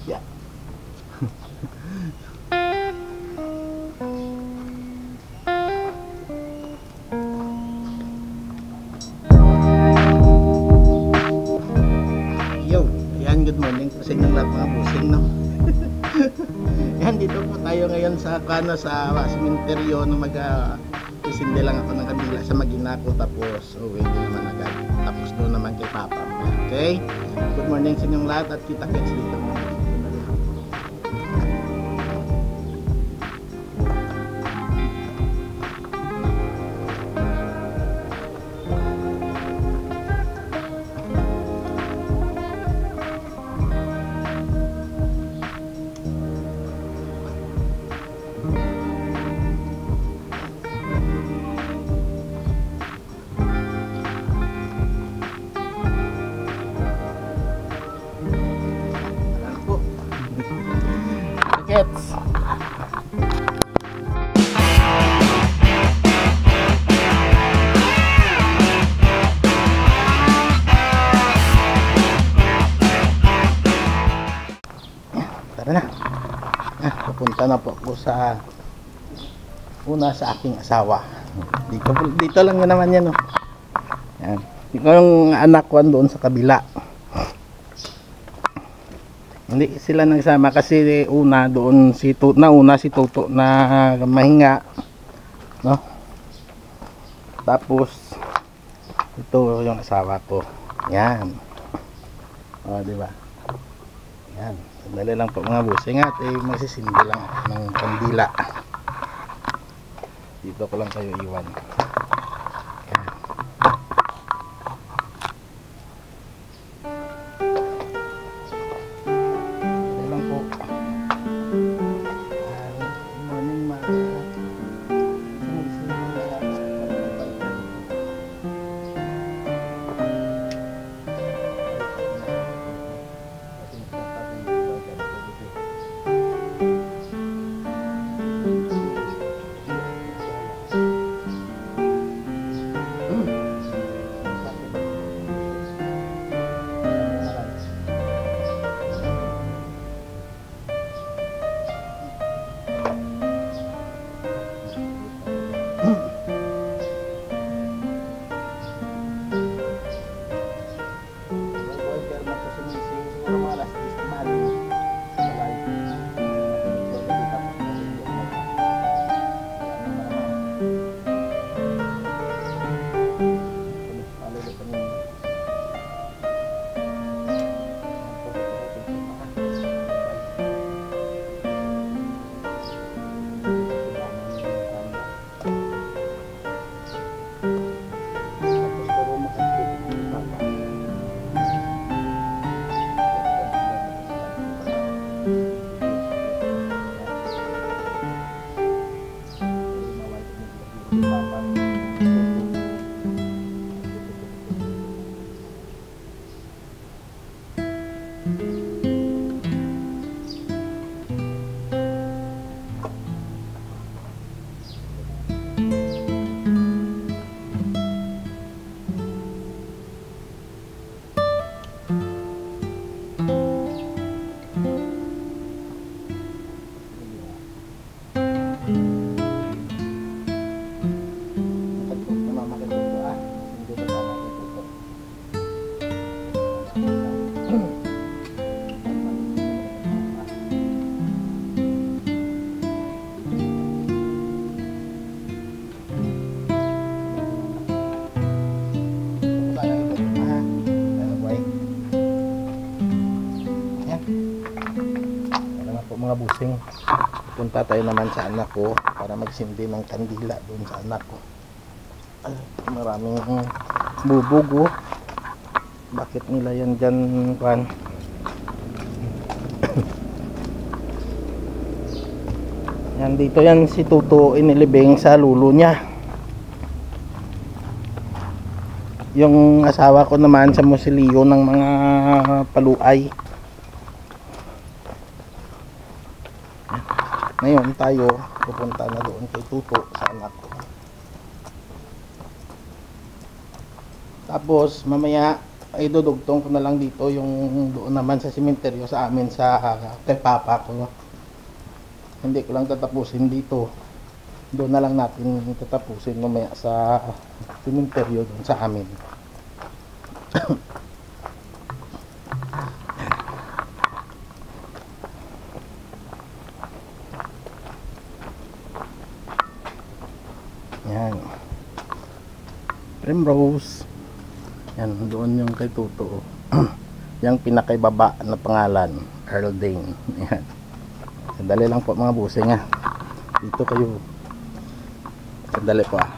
Yeah. Yo, ayan, good morning po sa inyong lahat mga busing, no? Yan, dito po tayo ngayon sa cementerio na isindi lang ako ng kabila sa Maginako, tapos uwi din naman agad, tapos doon naman kay Papa. Okay, good morning sa inyong lahat at kita-kits dito. Gets. Tara na. Pupunta na po ako sa aking asawa. Dito lang yun naman yan, oh. Yan. Yung anak ko doon sa kabila. Hindi sila nagsama kasi una si Tuto na mahinga, no? Tapos ito yung asawa ko. Yan. Oh, di ba? Yan. Sandali lang po mga busing at magsisindi lang ng kandila. Dito ko lang kayo iwan. Mga busing, punta tayo naman sa anak ko para magsindi ng kandila doon sa anak ko. Ay, maraming bubog, oh. Bakit nila yan dyan, Juan? Yan, dito yan si Tuto inilibing sa lulo niya. Yung asawa ko naman sa musilyo ng mga paluay. Ngayon tayo pupunta na doon kay Tuto sa anak ko. Tapos mamaya ay dudugtong ko na lang dito yung doon naman sa simenteryo sa amin sa kay papa ko. Hindi ko lang tatapusin dito. Doon na lang natin tatapusin mamaya sa simenteryo doon sa amin. Yan. Primrose. Yan, doon yung kay Tuto. Yung pinakaibaba na pangalan, Earl Dane. Yan. Sandali lang po mga busing ha. Dito kayo. Sandali po ah.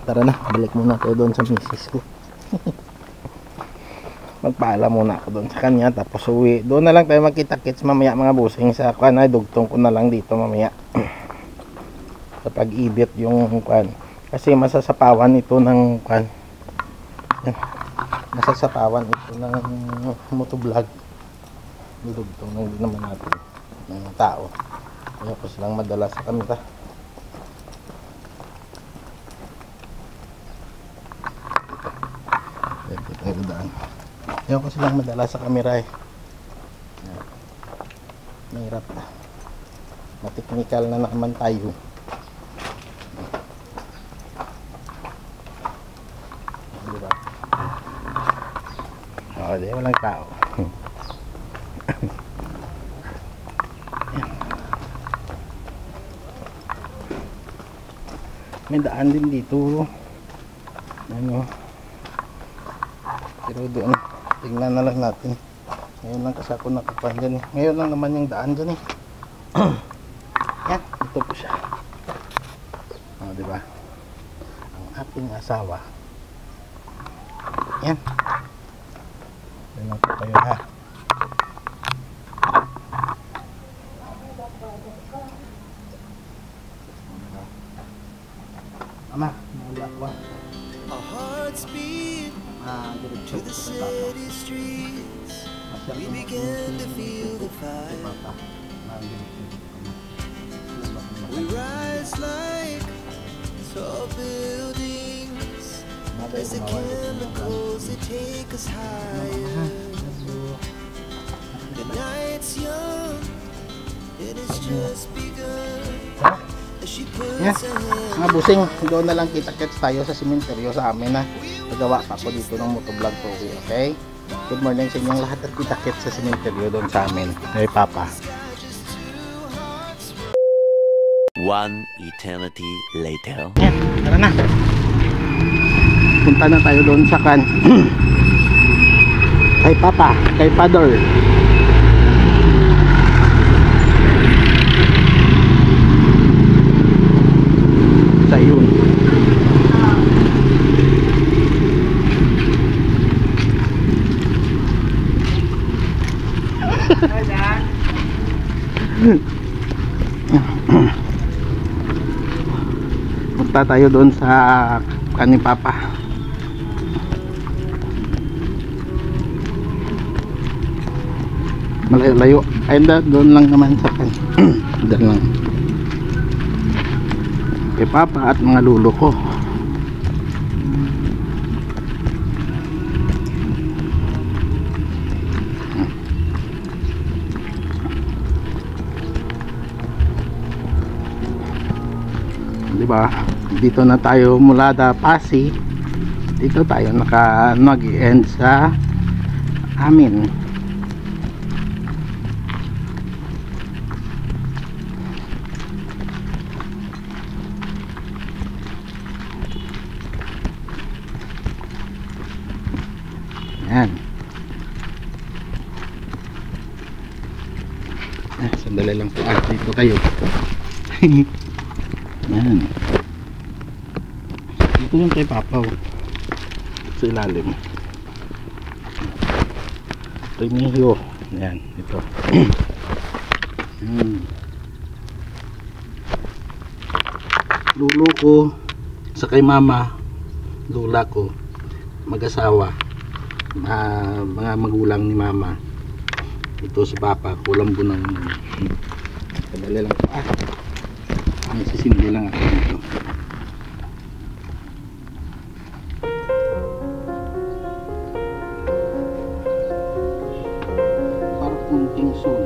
Tara na, balik muna tayo doon sa misis ko. Magpaalam muna ako doon sa kanya, tapos uwi. Doon na lang tayo magkita-kits mamaya mga busing sa kwan. Ay, dugtong ko na lang dito mamaya. Sa pag-edit yung kwan. Kasi masasapawan ito ng kwan. Masasapawan ito ng motovlog. Dudugtong na hindi naman natin ng tao. Kaya ko silang madala sa kamera. Ayaw ko silang madala sa camera eh. Mahirap na. Mateknikal na naman tayo. Diba? Oo, di walang tao. May daan din dito. Ano? Pero doon, tingnan na lang natin. Ngayon lang kasi ako nakapan dyan eh. Ngayon lang naman yung daan dyan eh. Yan, ito po siya. O, diba? Ang ating asawa. Yan. Yan lang po kayo ha. Ama, wala ko. To the city streets, we began to feel the fire. We rise like tall buildings as the chemicals that take us higher. The night's young, it has just begun. Yeah. Mga busing, doon na lang kita-kits tayo sa simenteryo sa amin na nagawa pa ako dito ng motovlog po. Okay? Good morning sa inyong lahat at kita-kits sa simenteryo doon sa amin. Kay Papa. One eternity later. Yan, tara na. Punta na tayo doon sa kan. Kay Papa, kay Father. Sa yun. Punta tayo doon sa kani Papa. Malayo-layo. Ay, doon lang naman sa kan. Doon lang. Kay Papa at mga lulo ko. Diba? Dito na tayo mula Pasig. Dito tayo nag-end sa amin. Yan. Sandali lang po. Dito kayo. Yan. Ito yung kay Papa. Sa ilalim. Ito yung hiyo. Yan. Ito. Lulo ko. Sa kay Mama. Lula ko. Mag-asawa. Mga magulang ni Mama. Ito si Papa. Kulang bunang. Sandali lang po. Sisindi lang ako dito. Parang kunting sol.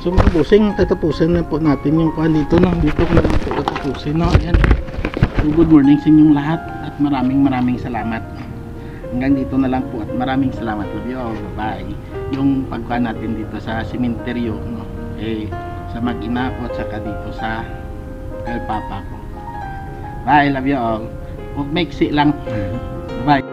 So mga busing, tatapusin na po natin yung kuhan dito na. Dito ko na lang po tatapusin. No? Ayan. So good morning sa inyong lahat at maraming salamat. Hanggang dito na lang po at maraming salamat. Love you all. Bye. Yung pagkuhan natin dito sa simenteryo, no? Sa mag-ina ko at saka dito sa kay Papa ko. Bye. Love you all. Huwag maiksi lang. Bye.